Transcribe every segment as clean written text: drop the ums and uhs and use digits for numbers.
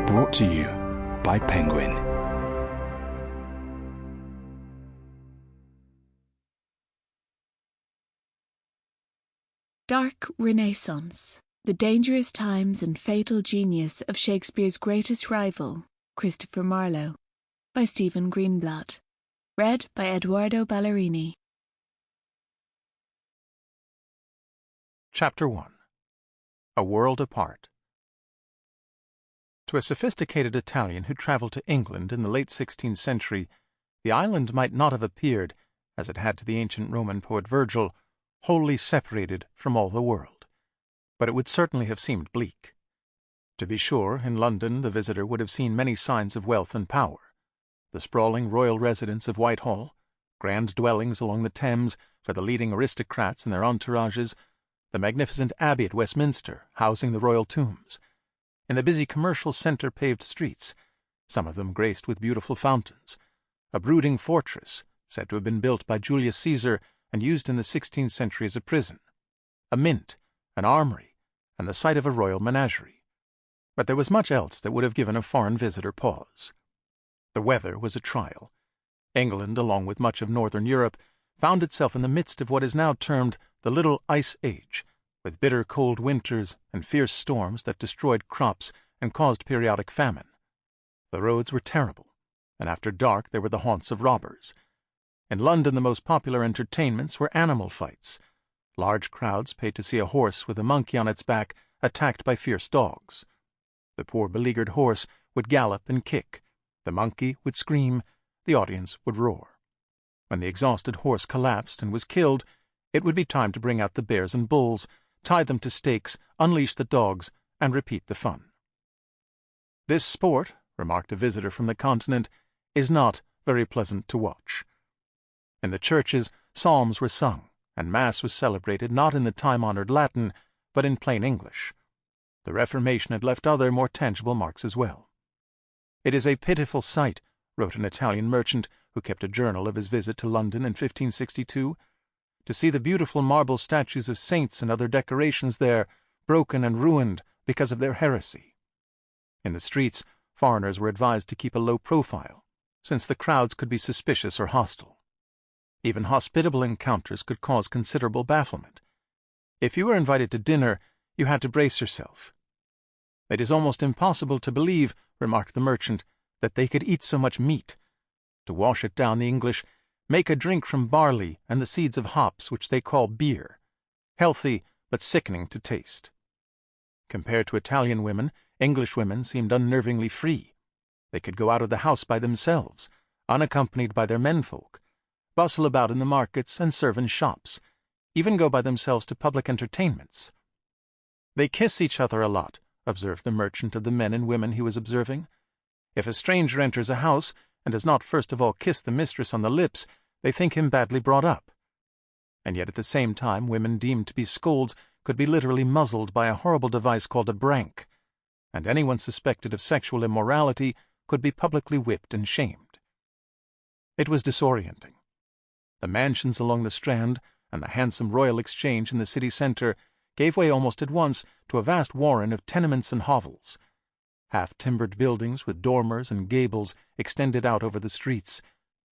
Brought to you by Penguin. Dark Renaissance, the dangerous times and fatal genius of Shakespeare's greatest rival, Christopher Marlowe, by Stephen Greenblatt. Read by Edoardo Ballerini. Chapter 1. A World Apart. To a sophisticated Italian who travelled to England in the late 16th century, the island might not have appeared, as it had to the ancient Roman poet Virgil, wholly separated from all the world, but it would certainly have seemed bleak. To be sure, in London the visitor would have seen many signs of wealth and power: the sprawling royal residence of Whitehall, grand dwellings along the Thames for the leading aristocrats and their entourages, the magnificent abbey at Westminster housing the royal tombs. In the busy commercial centre paved streets, some of them graced with beautiful fountains, a brooding fortress said to have been built by Julius Caesar and used in the 16th century as a prison, a mint, an armoury, and the site of a royal menagerie. But there was much else that would have given a foreign visitor pause. The weather was a trial. England, along with much of northern Europe, found itself in the midst of what is now termed the Little Ice Age, with bitter cold winters and fierce storms that destroyed crops and caused periodic famine. The roads were terrible, and after dark they were the haunts of robbers. In London the most popular entertainments were animal fights. Large crowds paid to see a horse with a monkey on its back attacked by fierce dogs. The poor beleaguered horse would gallop and kick, the monkey would scream, the audience would roar. When the exhausted horse collapsed and was killed, it would be time to bring out the bears and bulls, tie them to stakes, unleash the dogs, and repeat the fun. "This sport," remarked a visitor from the continent, "is not very pleasant to watch." In the churches, psalms were sung, and Mass was celebrated not in the time-honoured Latin, but in plain English. The Reformation had left other, more tangible marks as well. "It is a pitiful sight," wrote an Italian merchant who kept a journal of his visit to London in 1562, "to see the beautiful marble statues of saints and other decorations there broken and ruined because of their heresy." In the streets, foreigners were advised to keep a low profile, since the crowds could be suspicious or hostile. Even hospitable encounters could cause considerable bafflement. If you were invited to dinner, you had to brace yourself. "It is almost impossible to believe," remarked the merchant, "that they could eat so much meat. To wash it down, the English make a drink from barley and the seeds of hops which they call beer, healthy but sickening to taste." Compared to Italian women, English women seemed unnervingly free. They could go out of the house by themselves, unaccompanied by their menfolk, bustle about in the markets and serve in shops, even go by themselves to public entertainments. "They kiss each other a lot," observed the merchant of the men and women he was observing. "If a stranger enters a house and does not first of all kiss the mistress on the lips, they think him badly brought up." And yet at the same time women deemed to be scolds could be literally muzzled by a horrible device called a brank, and anyone suspected of sexual immorality could be publicly whipped and shamed. It was disorienting. The mansions along the Strand and the handsome Royal Exchange in the city centre gave way almost at once to a vast warren of tenements and hovels. Half-timbered buildings with dormers and gables extended out over the streets,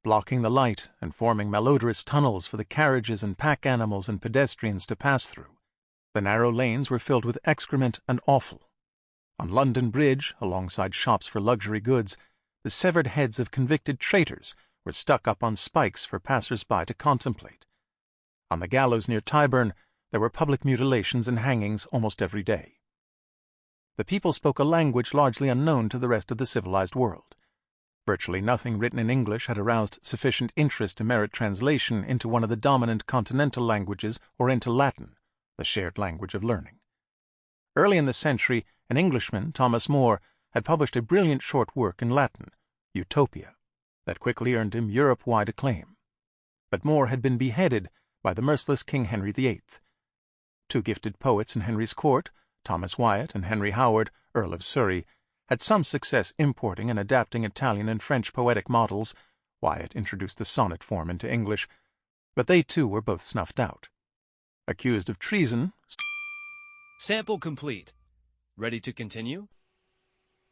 blocking the light and forming malodorous tunnels for the carriages and pack animals and pedestrians to pass through. The narrow lanes were filled with excrement and offal. On London Bridge, alongside shops for luxury goods, the severed heads of convicted traitors were stuck up on spikes for passers-by to contemplate. On the gallows near Tyburn, there were public mutilations and hangings almost every day. The people spoke a language largely unknown to the rest of the civilized world. Virtually nothing written in English had aroused sufficient interest to merit translation into one of the dominant continental languages or into Latin, the shared language of learning. Early in the century, an Englishman, Thomas More, had published a brilliant short work in Latin, Utopia, that quickly earned him Europe-wide acclaim. But More had been beheaded by the merciless King Henry VIII. Two gifted poets in Henry's court, Thomas Wyatt and Henry Howard, Earl of Surrey, had some success importing and adapting Italian and French poetic models. Wyatt introduced the sonnet form into English, but they too were both snuffed out. Accused of treason. Sample complete. Ready to continue?